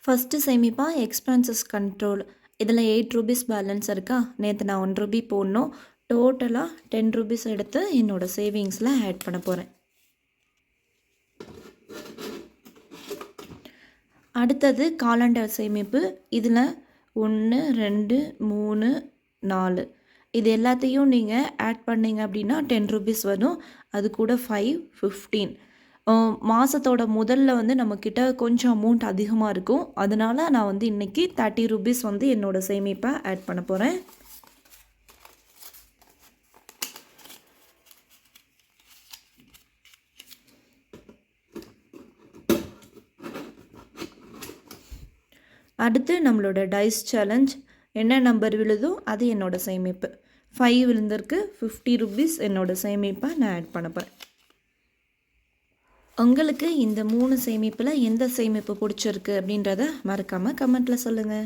First சேமிப்பா expenses control. இதில் 8 rupees balance இருக்கா. நேற்று நான் 1 ரூபி போடணும். டோட்டலாக 10 ரூபீஸ் எடுத்து என்னோடய சேவிங்ஸில் ஆட் பண்ண போகிறேன். அடுத்தது காலண்டர் சேமிப்பு. இதில் 1 2 3 4 இது எல்லாத்தையும் நீங்கள் ஆட் பண்ணிங்க அப்படின்னா 10 ரூபீஸ் வரும். அது கூட 5 15 மாதத்தோட முதல்ல வந்து நம்மக்கிட்ட கொஞ்சம் அமௌண்ட் அதிகமாக இருக்கும். அதனால் நான் வந்து இன்றைக்கி 30 ரூபீஸ் வந்து என்னோடய சேமிப்பை ஆட் பண்ண போகிறேன். அடுத்து நம்மளோட டைஸ் சேலஞ்ச். என்ன நம்பர் விழுதோ அது என்னோடய சேமிப்பு. 5 விழுந்திருக்கு. 50 ரூபீஸ் என்னோடய சேமிப்பை நான் ஆட் பண்ண போகிறேன். உங்களுக்கு இந்த 3 சேமிப்பில் எந்த சேமிப்பு பிடிச்சிருக்கு அப்படின்றத மறக்காமல் கமெண்ட்டில் சொல்லுங்கள்.